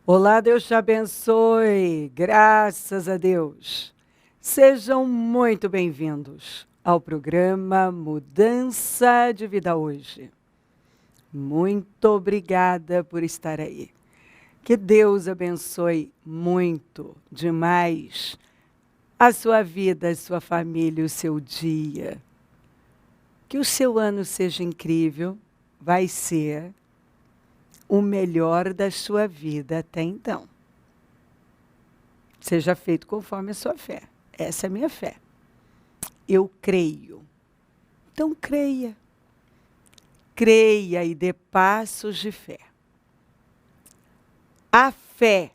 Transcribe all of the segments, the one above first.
Olá, Deus te abençoe. Graças a Deus. Sejam muito bem-vindos ao programa Mudança de Vida Hoje. Muito obrigada por estar aí. Que Deus abençoe muito, demais, a sua vida, a sua família, o seu dia. Que o seu ano seja incrível, vai ser o melhor da sua vida até então. Seja feito conforme a sua fé. Essa é a minha fé. Eu creio. Então creia. Creia e dê passos de fé. A fé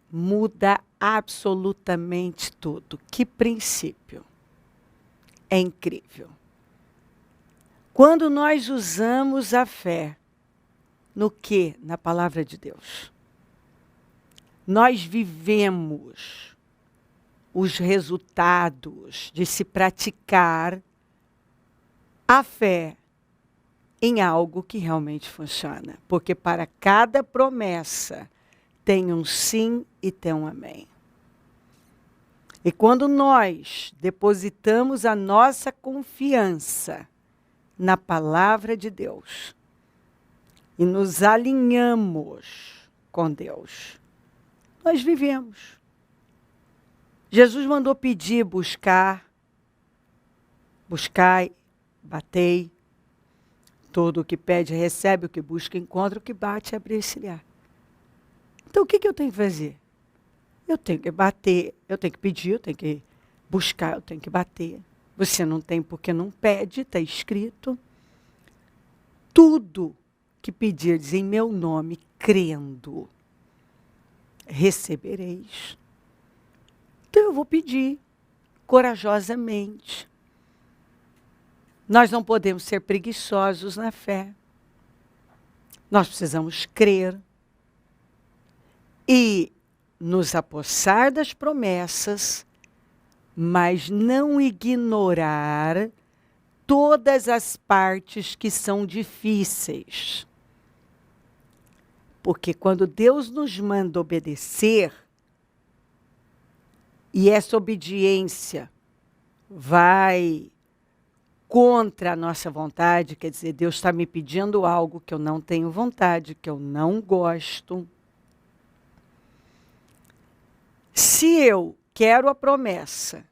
muda absolutamente tudo. Que princípio. É incrível. Quando nós usamos a fé, no quê? Na palavra de Deus. Nós vivemos os resultados de se praticar a fé em algo que realmente funciona. Porque para cada promessa tem um sim e tem um amém. E quando nós depositamos a nossa confiança na palavra de Deus e nos alinhamos com Deus, nós vivemos. Jesus mandou pedir, buscai, batei. Todo o que pede recebe, o que busca encontra, o que bate abre-se-lhe-á. Então o que eu tenho que fazer? Eu tenho que bater, eu tenho que pedir, eu tenho que buscar, eu tenho que bater. Você não tem porque não pede, está escrito. Tudo que pedirdes em meu nome, crendo, recebereis. Então eu vou pedir corajosamente. Nós não podemos ser preguiçosos na fé. Nós precisamos crer e nos apossar das promessas, mas não ignorar todas as partes que são difíceis. Porque quando Deus nos manda obedecer, e essa obediência vai contra a nossa vontade, quer dizer, Deus está me pedindo algo que eu não tenho vontade, que eu não gosto. Se eu quero a promessa,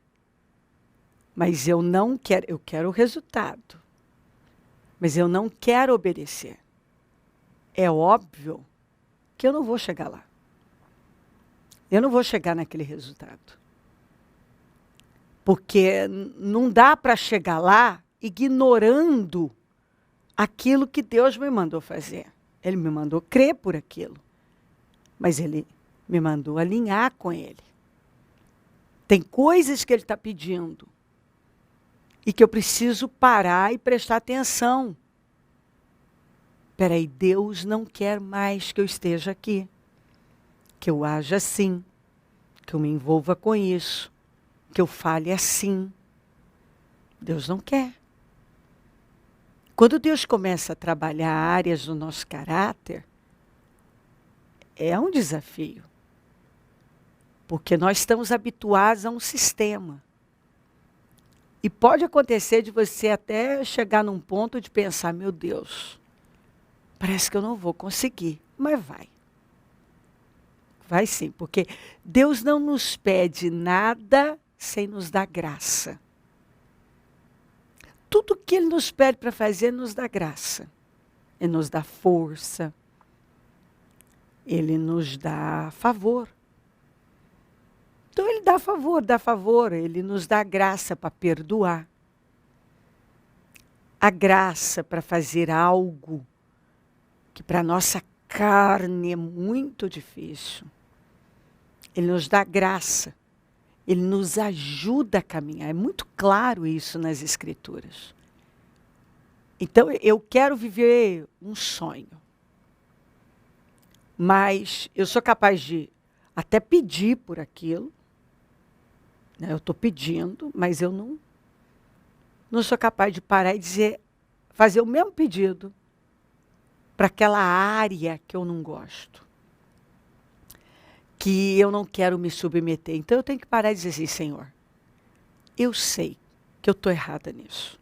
mas eu não quero, eu quero o resultado, mas eu não quero obedecer, é óbvio que eu não vou chegar lá. Eu não vou chegar naquele resultado. Porque não dá para chegar lá ignorando aquilo que Deus me mandou fazer. Ele me mandou crer por aquilo. Mas ele me mandou alinhar com ele. Tem coisas que ele está pedindo. E que eu preciso parar e prestar atenção. Espera aí, Deus não quer mais que eu esteja aqui. Que eu haja assim. Que eu me envolva com isso. Que eu fale assim. Deus não quer. Quando Deus começa a trabalhar áreas do nosso caráter, é um desafio. Porque nós estamos habituados a um sistema. E pode acontecer de você até chegar num ponto de pensar, meu Deus, parece que eu não vou conseguir, mas vai. Vai sim, porque Deus não nos pede nada sem nos dar graça. Tudo que Ele nos pede para fazer, nos dá graça. Ele nos dá força. Ele nos dá favor. Então Ele dá favor. Ele nos dá graça para perdoar. A graça para fazer algo que para a nossa carne é muito difícil. Ele nos dá graça. Ele nos ajuda a caminhar. É muito claro isso nas Escrituras. Então, eu quero viver um sonho. Mas eu sou capaz de até pedir por aquilo. Né? Eu estou pedindo, mas eu não sou capaz de parar e dizer, fazer o mesmo pedido para aquela área que eu não gosto. que eu não quero me submeter. Então eu tenho que parar e dizer assim, Senhor, eu sei que eu estou errada nisso.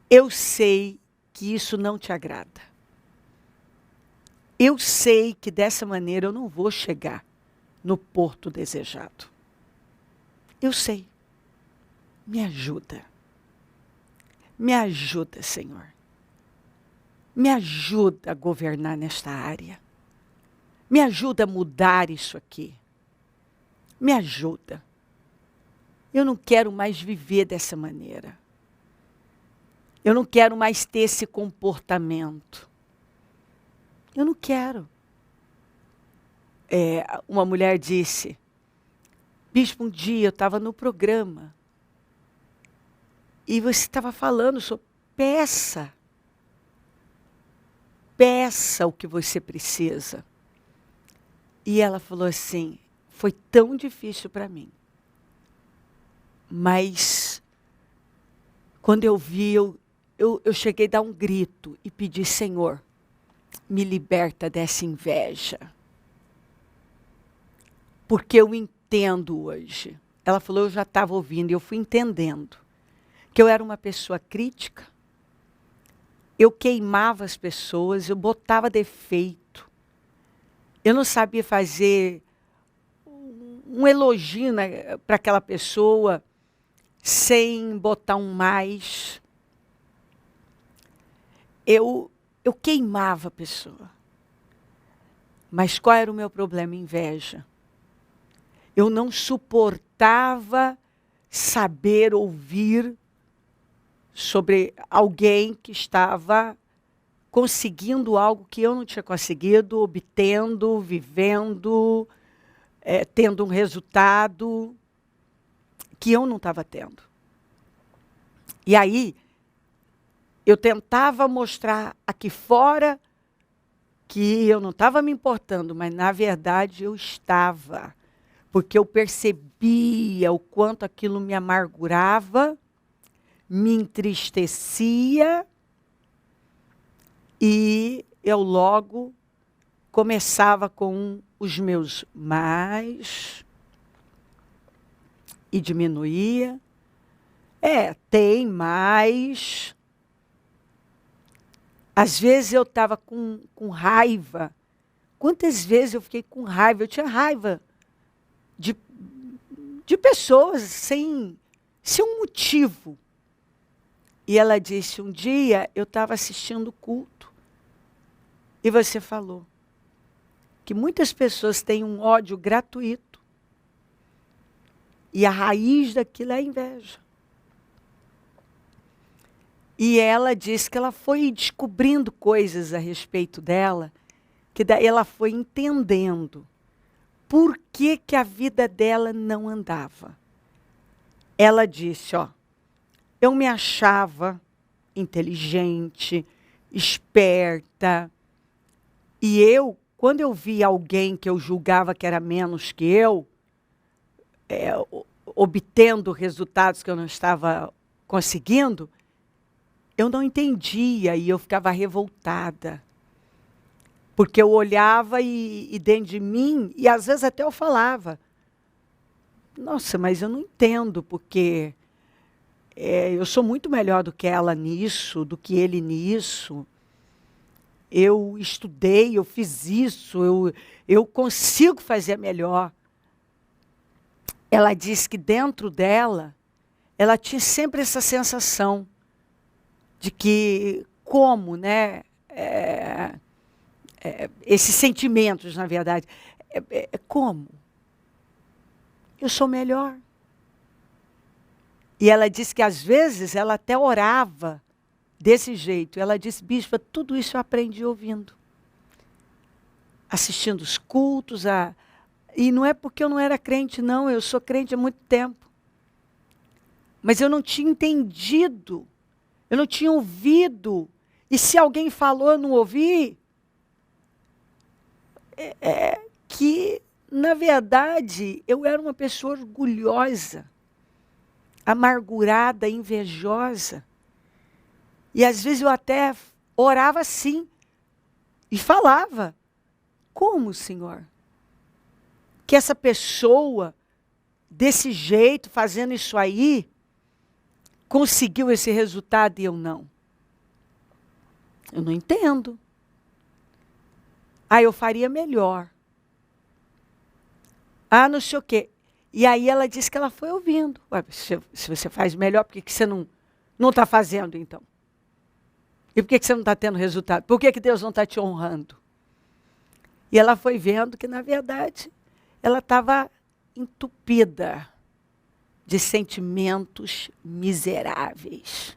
Eu sei que isso não te agrada. Eu sei que dessa maneira eu não vou chegar no porto desejado. Eu sei. Me ajuda. Me ajuda, Senhor. Me ajuda a governar nesta área. Me ajuda a mudar isso aqui. Me ajuda. Eu não quero mais viver dessa maneira. Eu não quero mais ter esse comportamento. Eu não quero. Uma mulher disse, bispo, um dia eu estava no programa e você estava falando sobre peça. Peça o que você precisa. E ela falou assim, foi tão difícil para mim. Mas quando eu vi, eu cheguei a dar um grito e pedi, Senhor, me liberta dessa inveja. Porque eu entendo hoje. Ela falou, eu já estava ouvindo e eu fui entendendo. Que eu era uma pessoa crítica. Eu queimava as pessoas, eu botava defeito. Eu não sabia fazer um elogio, né, para aquela pessoa sem botar um mais. Eu queimava a pessoa. Mas qual era o meu problema? Inveja. Eu não suportava saber ouvir sobre alguém que estava conseguindo algo que eu não tinha conseguido, obtendo, vivendo, tendo um resultado que eu não estava tendo. E aí, eu tentava mostrar aqui fora que eu não estava me importando, mas na verdade eu estava. Porque eu percebia o quanto aquilo me amargurava, me entristecia, e eu logo começava com os meus mais e diminuía. Tem mais. Às vezes eu estava com raiva. Quantas vezes eu fiquei com raiva? Eu tinha raiva de pessoas sem um motivo. E ela disse, um dia eu estava assistindo o culto e você falou que muitas pessoas têm um ódio gratuito e a raiz daquilo é a inveja. E ela disse que ela foi descobrindo coisas a respeito dela, que daí ela foi entendendo por que a vida dela não andava. Ela disse, eu me achava inteligente, esperta, e quando eu via alguém que eu julgava que era menos que eu, obtendo resultados que eu não estava conseguindo, eu não entendia e eu ficava revoltada. Porque eu olhava e dentro de mim, e às vezes até eu falava, nossa, mas eu não entendo, porque eu sou muito melhor do que ela nisso, do que ele nisso. Eu estudei, eu fiz isso, eu consigo fazer melhor. Ela disse que dentro dela, ela tinha sempre essa sensação de que, como, né? Esses sentimentos, na verdade. Como? Eu sou melhor. E ela disse que, às vezes, ela até orava desse jeito. Ela disse, bispa, tudo isso eu aprendi ouvindo. Assistindo os cultos. E não é porque eu não era crente, não. Eu sou crente há muito tempo. Mas eu não tinha entendido. Eu não tinha ouvido. E se alguém falou, eu não ouvi. Que, na verdade, eu era uma pessoa orgulhosa, amargurada, invejosa. E às vezes eu até orava assim e falava, como, Senhor? que essa pessoa, desse jeito, fazendo isso aí, conseguiu esse resultado e eu não? Eu não entendo. Ah, eu faria melhor. Ah, não sei o quê. E aí ela disse que ela foi ouvindo. Ué, se você faz melhor, por que você não está fazendo, então? E por que você não está tendo resultado? Por que Deus não está te honrando? E ela foi vendo que, na verdade, ela estava entupida de sentimentos miseráveis.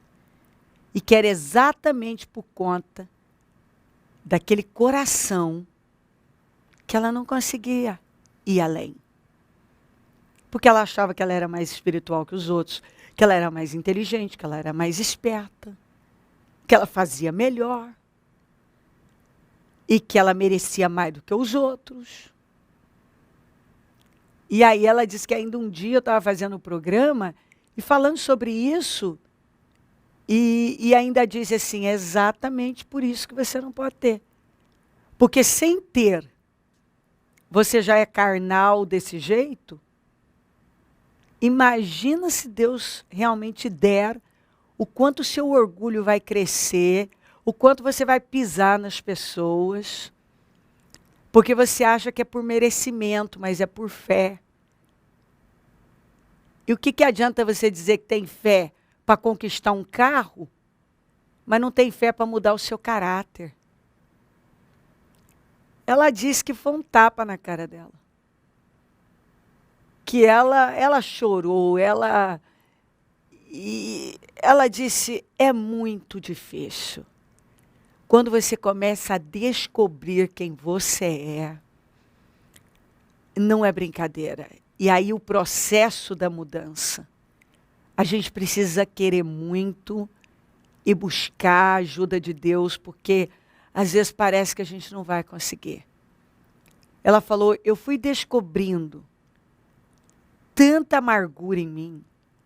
E que era exatamente por conta daquele coração que ela não conseguia ir além. Porque ela achava que ela era mais espiritual que os outros, que ela era mais inteligente, que ela era mais esperta, que ela fazia melhor e que ela merecia mais do que os outros. E aí ela disse que ainda um dia eu estava fazendo um programa e falando sobre isso e ainda disse assim, é exatamente por isso que você não pode ter. Porque sem ter, você já é carnal desse jeito. Imagina se Deus realmente der, o quanto o seu orgulho vai crescer, o quanto você vai pisar nas pessoas, porque você acha que é por merecimento, mas é por fé. E o que adianta você dizer que tem fé para conquistar um carro, mas não tem fé para mudar o seu caráter? Ela disse que foi um tapa na cara dela. Que ela chorou, ela disse, é muito difícil. Quando você começa a descobrir quem você é, não é brincadeira. E aí o processo da mudança. A gente precisa querer muito e buscar a ajuda de Deus, porque às vezes parece que a gente não vai conseguir. Ela falou, eu fui descobrindo tanta amargura em mim.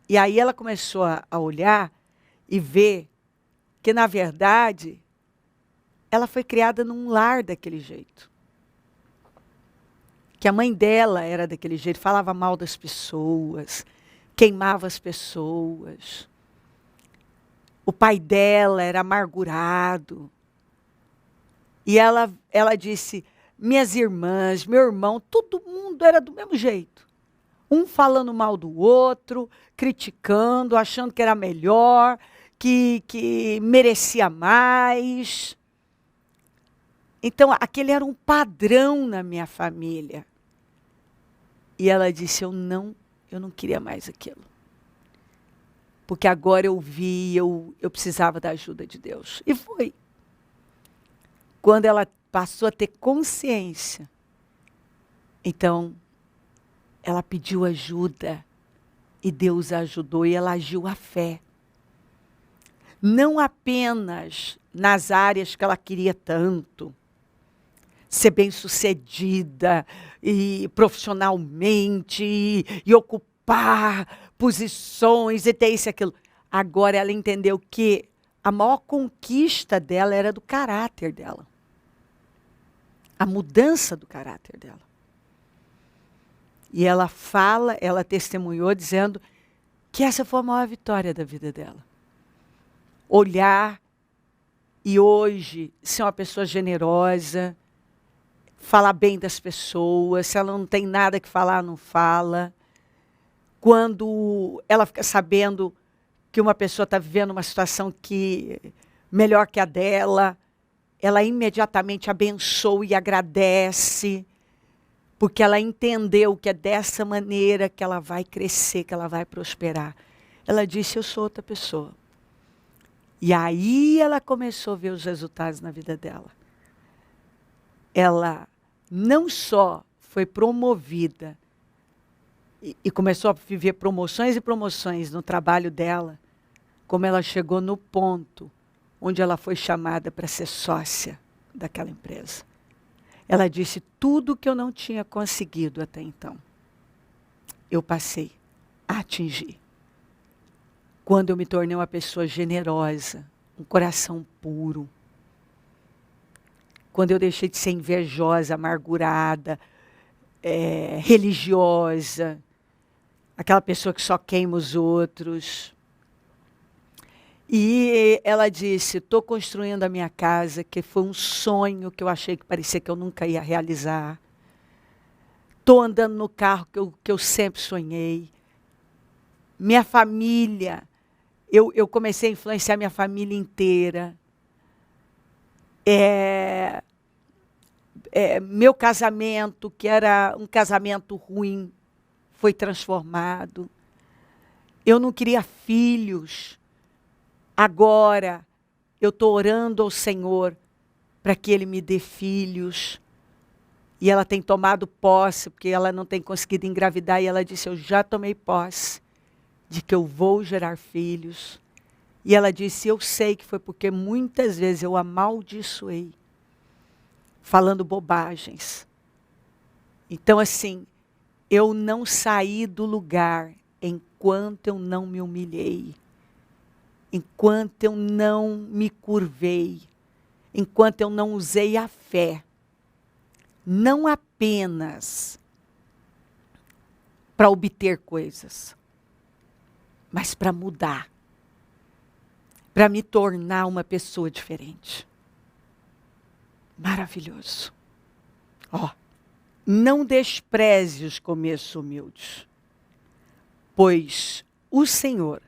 E aí ela começou a olhar e ver que, na verdade, ela foi criada num lar daquele jeito. Que a mãe dela era daquele jeito, falava mal das pessoas, queimava as pessoas. O pai dela era amargurado. E ela disse, minhas irmãs, meu irmão, todo mundo era do mesmo jeito. Um falando mal do outro, criticando, achando que era melhor, que merecia mais. Então, aquele era um padrão na minha família. E ela disse, eu não queria mais aquilo. Porque agora eu vi, eu precisava da ajuda de Deus. E foi. Quando ela passou a ter consciência, então, ela pediu ajuda e Deus a ajudou e ela agiu à fé. Não apenas nas áreas que ela queria tanto, ser bem-sucedida e profissionalmente e ocupar posições e ter isso e aquilo. Agora ela entendeu que a maior conquista dela era do caráter dela. A mudança do caráter dela. E ela testemunhou dizendo que essa foi a maior vitória da vida dela. Olhar e hoje ser uma pessoa generosa, falar bem das pessoas, se ela não tem nada que falar, não fala. Quando ela fica sabendo que uma pessoa está vivendo uma situação melhor que a dela, ela imediatamente abençoa e agradece. Porque ela entendeu que é dessa maneira que ela vai crescer, que ela vai prosperar. Ela disse, eu sou outra pessoa. E aí ela começou a ver os resultados na vida dela. Ela não só foi promovida e começou a viver promoções e promoções no trabalho dela, como ela chegou no ponto onde ela foi chamada para ser sócia daquela empresa. Ela disse, tudo que eu não tinha conseguido até então, eu passei a atingir. Quando eu me tornei uma pessoa generosa, um coração puro. Quando eu deixei de ser invejosa, amargurada, religiosa, aquela pessoa que só queima os outros. E ela disse, estou construindo a minha casa, que foi um sonho que eu achei que parecia que eu nunca ia realizar. Estou andando no carro que eu sempre sonhei. Minha família, eu comecei a influenciar minha família inteira. Meu casamento, que era um casamento ruim, foi transformado. Eu não queria filhos. Agora, eu estou orando ao Senhor para que Ele me dê filhos. E ela tem tomado posse, porque ela não tem conseguido engravidar. E ela disse, eu já tomei posse de que eu vou gerar filhos. E ela disse, eu sei que foi porque muitas vezes eu amaldiçoei, falando bobagens. Então, assim, eu não saí do lugar enquanto eu não me humilhei. Enquanto eu não me curvei, enquanto eu não usei a fé, não apenas para obter coisas, mas para mudar, para me tornar uma pessoa diferente. Maravilhoso. Ó, não despreze os começos humildes, pois o Senhor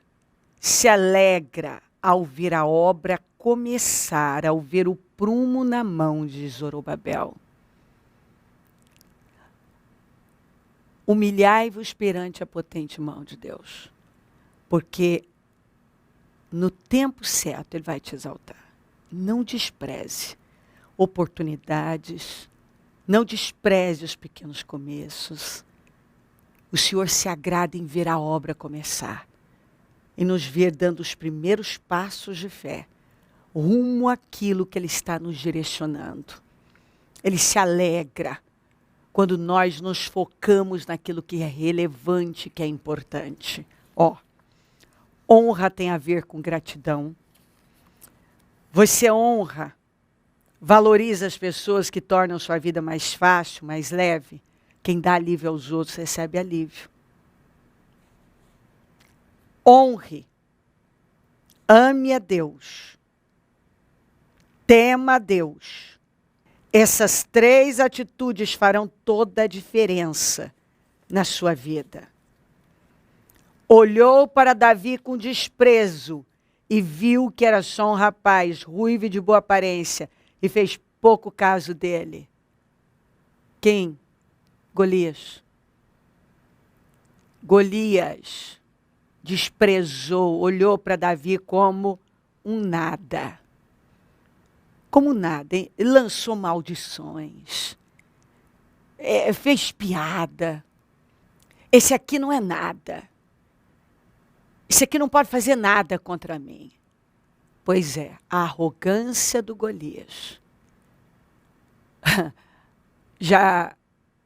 se alegra ao ver a obra começar, ao ver o prumo na mão de Zorobabel. Humilhai-vos perante a potente mão de Deus, porque no tempo certo Ele vai te exaltar. Não despreze oportunidades, não despreze os pequenos começos. O Senhor se agrada em ver a obra começar. E nos ver dando os primeiros passos de fé, rumo àquilo que Ele está nos direcionando. Ele se alegra quando nós nos focamos naquilo que é relevante, que é importante. Ó, honra tem a ver com gratidão. Você honra, valoriza as pessoas que tornam sua vida mais fácil, mais leve. Quem dá alívio aos outros recebe alívio. Honre, ame a Deus, tema a Deus. Essas 3 atitudes farão toda a diferença na sua vida. Olhou para Davi com desprezo e viu que era só um rapaz, ruivo e de boa aparência, e fez pouco caso dele. Quem? Golias. Golias desprezou, olhou para Davi como um nada. Como nada, hein? Lançou maldições. Fez piada. Esse aqui não é nada. Esse aqui não pode fazer nada contra mim. Pois é, a arrogância do Golias já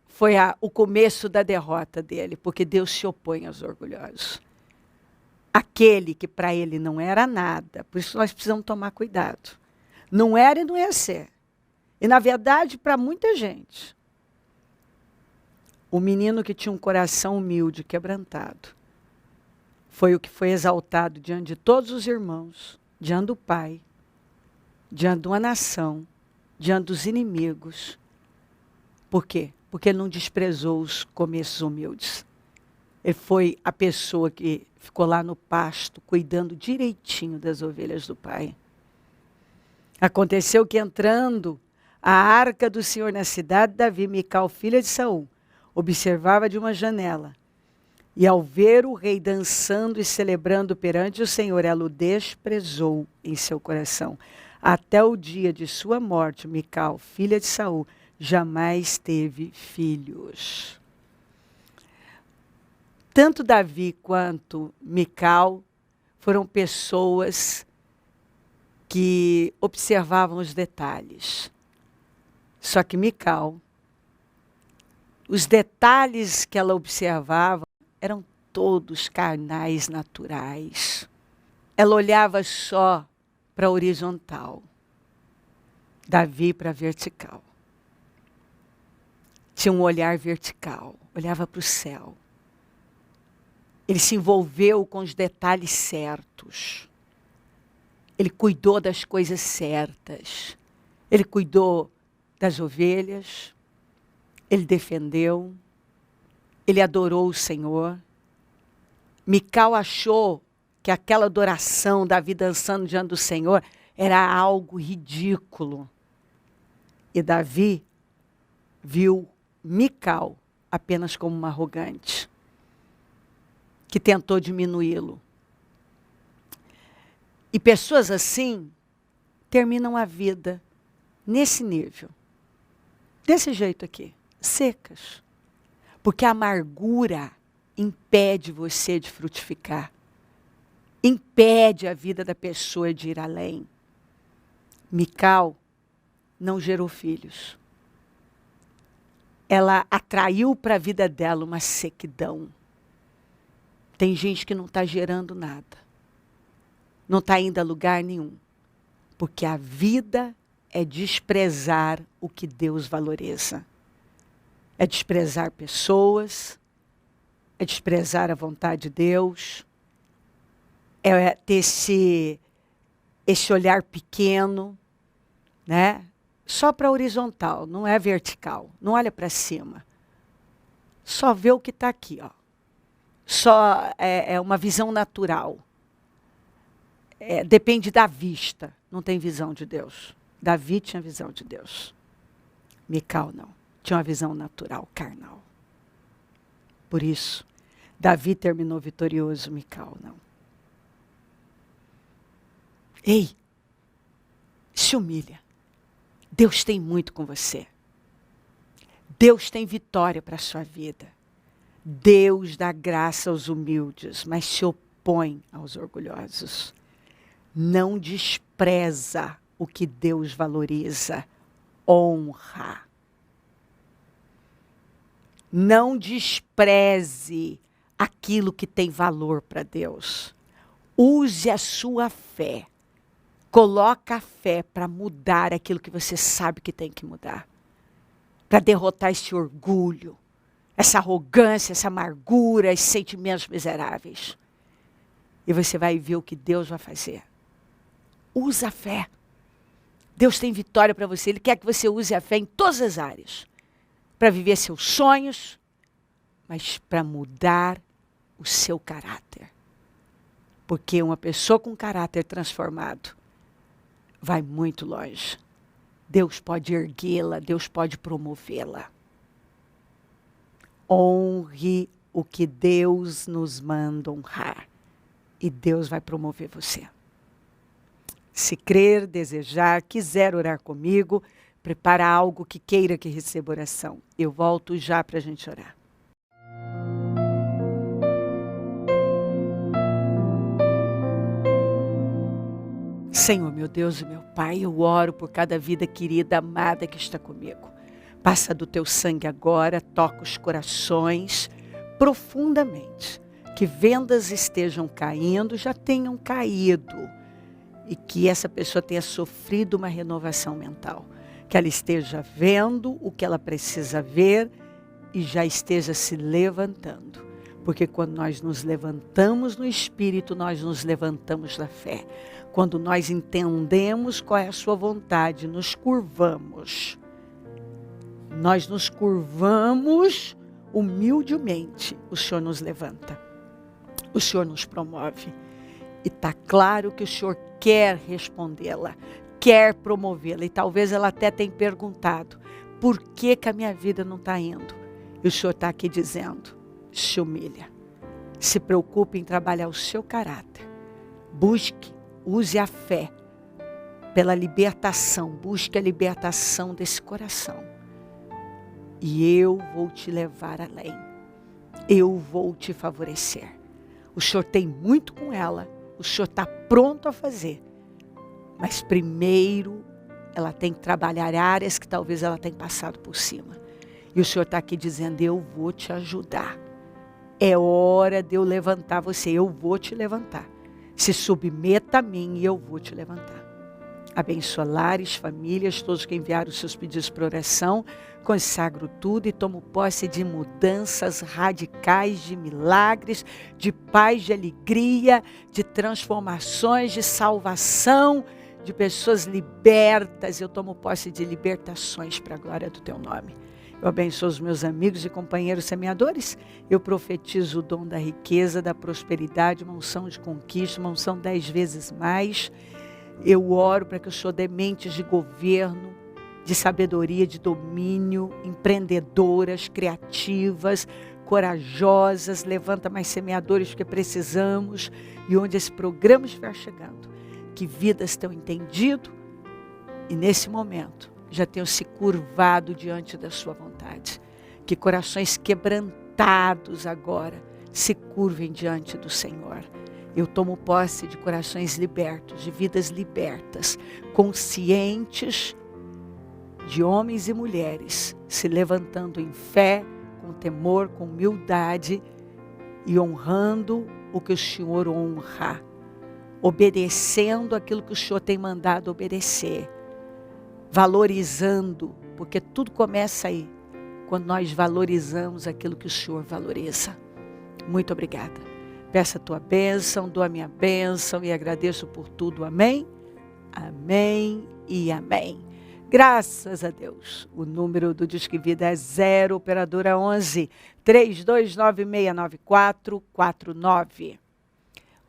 foi o começo da derrota dele, porque Deus se opõe aos orgulhosos. Aquele que para ele não era nada, por isso nós precisamos tomar cuidado. Não era e não ia ser. E na verdade, para muita gente, o menino que tinha um coração humilde, quebrantado, foi o que foi exaltado diante de todos os irmãos, diante do Pai, diante de uma nação, diante dos inimigos. Por quê? Porque ele não desprezou os começos humildes. Ele foi a pessoa que ficou lá no pasto, cuidando direitinho das ovelhas do Pai. Aconteceu que entrando a arca do Senhor na cidade de Davi, Mical, filha de Saul, observava de uma janela. E ao ver o rei dançando e celebrando perante o Senhor, ela o desprezou em seu coração. Até o dia de sua morte, Mical, filha de Saul, jamais teve filhos. Tanto Davi quanto Mical foram pessoas que observavam os detalhes. Só que Mical, os detalhes que ela observava eram todos carnais, naturais. Ela olhava só para a horizontal, Davi para a vertical. tinha um olhar vertical, olhava para o céu. Ele se envolveu com os detalhes certos. Ele cuidou das coisas certas. Ele cuidou das ovelhas. Ele defendeu. Ele adorou o Senhor. Mical achou que aquela adoração, Davi dançando diante do Senhor, era algo ridículo. E Davi viu Mical apenas como uma arrogante, que tentou diminuí-lo. E pessoas assim terminam a vida nesse nível, desse jeito aqui, secas. Porque a amargura impede você de frutificar, impede a vida da pessoa de ir além. Mical não gerou filhos. Ela atraiu para a vida dela uma sequidão. Tem gente que não está gerando nada. Não está indo a lugar nenhum. Porque a vida é desprezar o que Deus valoriza. É desprezar pessoas. É desprezar a vontade de Deus. É ter esse olhar pequeno, né? Só para horizontal, não é vertical. Não olha para cima. Só vê o que está aqui, ó. Só é uma visão natural. Depende da vista. Não tem visão de Deus. Davi tinha visão de Deus. Mical não. Tinha uma visão natural, carnal. Por isso, Davi terminou vitorioso, Mical não. Ei, se humilha. Deus tem muito com você. Deus tem vitória para a sua vida. Deus dá graça aos humildes, mas se opõe aos orgulhosos. Não despreza o que Deus valoriza. Honra. Não despreze aquilo que tem valor para Deus. Use a sua fé. Coloca a fé para mudar aquilo que você sabe que tem que mudar. Para derrotar esse orgulho, essa arrogância, essa amargura, esses sentimentos miseráveis. E você vai ver o que Deus vai fazer. Usa a fé. Deus tem vitória para você. Ele quer que você use a fé em todas as áreas. Para viver seus sonhos, mas para mudar o seu caráter. Porque uma pessoa com caráter transformado vai muito longe. Deus pode erguê-la, Deus pode promovê-la. Honre o que Deus nos manda honrar. E Deus vai promover você. Se crer, desejar, quiser orar comigo, prepara algo que queira que receba oração. Eu volto já para a gente orar. Senhor, meu Deus e meu Pai, eu oro por cada vida querida, amada que está comigo. Passa do teu sangue agora, toca os corações profundamente. Que vendas estejam caindo, já tenham caído. E que essa pessoa tenha sofrido uma renovação mental. Que ela esteja vendo o que ela precisa ver e já esteja se levantando. Porque quando nós nos levantamos no Espírito, nós nos levantamos na fé. Quando nós entendemos qual é a sua vontade, nos curvamos. Nós nos curvamos humildemente. O Senhor nos levanta. O Senhor nos promove. E está claro que o Senhor quer respondê-la, quer promovê-la. E talvez ela até tenha perguntado, por que a minha vida não está indo? E o Senhor está aqui dizendo, se humilha. Se preocupe em trabalhar o seu caráter. Busque, use a fé pela libertação. Busque a libertação desse coração. E eu vou te levar além. Eu vou te favorecer. O Senhor tem muito com ela. O Senhor está pronto a fazer. Mas primeiro ela tem que trabalhar áreas que talvez ela tenha passado por cima. E o Senhor está aqui dizendo, eu vou te ajudar. É hora de eu levantar você. Eu vou te levantar. Se submeta a mim e eu vou te levantar. Abençoa lares, famílias, todos que enviaram os seus pedidos por oração. Consagro tudo e tomo posse de mudanças radicais, de milagres, de paz, de alegria, de transformações, de salvação, de pessoas libertas. Eu tomo posse de libertações para a glória do teu nome. Eu abençoo os meus amigos e companheiros semeadores. Eu profetizo o dom da riqueza, da prosperidade, uma unção de conquista, uma unção 10 vezes mais. Eu oro para que o Senhor dê mentes de governo, de sabedoria, de domínio, empreendedoras, criativas, corajosas. Levanta mais semeadores porque precisamos. E onde esse programa estiver chegando, que vidas tenham entendido e nesse momento já tenham se curvado diante da sua vontade. Que corações quebrantados agora se curvem diante do Senhor. Eu tomo posse de corações libertos, de vidas libertas, conscientes de homens e mulheres se levantando em fé, com temor, com humildade e honrando o que o Senhor honra, obedecendo aquilo que o Senhor tem mandado obedecer, valorizando, porque tudo começa aí, quando nós valorizamos aquilo que o Senhor valoriza. Muito obrigada. Peço a tua bênção, dou a minha bênção e agradeço por tudo. Amém? Amém e amém. Graças a Deus. O número do Disque Vida é 0, operadora 11 32969449.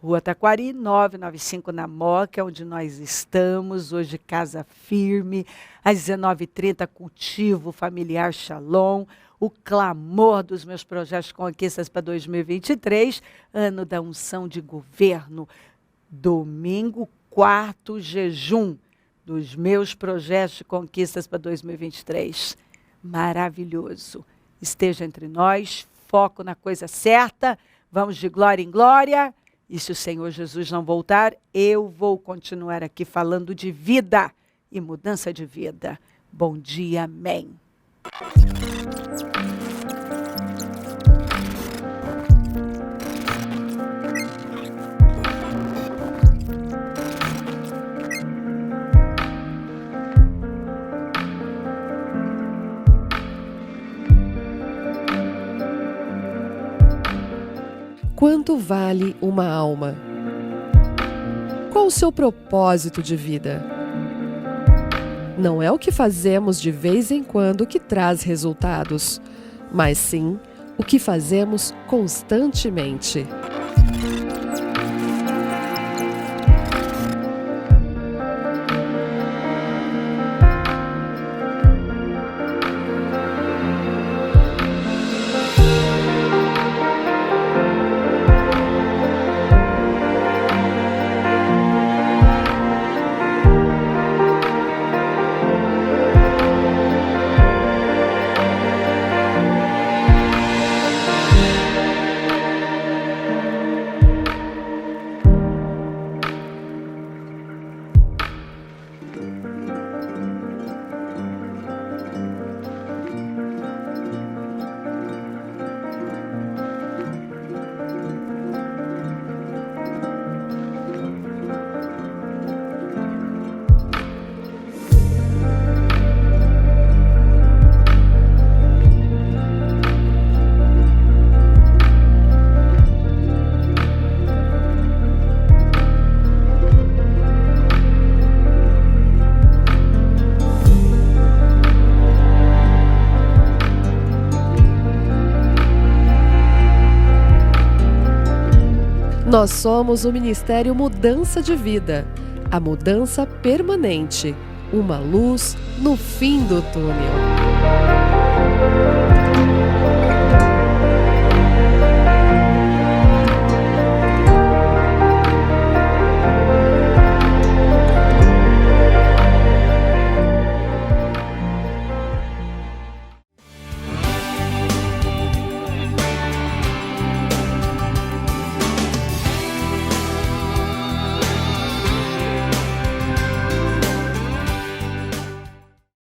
Rua Taquari, 995 na Moca, onde nós estamos. Hoje casa firme, às 19h30, cultivo familiar Shalom. O clamor dos meus projetos conquistas para 2023, ano da unção de governo. Domingo, 4º jejum dos meus projetos de conquistas para 2023. Maravilhoso. Esteja entre nós, foco na coisa certa, vamos de glória em glória. E se o Senhor Jesus não voltar, eu vou continuar aqui falando de vida e mudança de vida. Bom dia, amém. Quanto vale uma alma? Qual o seu propósito de vida? Não é o que fazemos de vez em quando que traz resultados, mas sim o que fazemos constantemente. Nós somos o Ministério Mudança de Vida, a mudança permanente, uma luz no fim do túnel.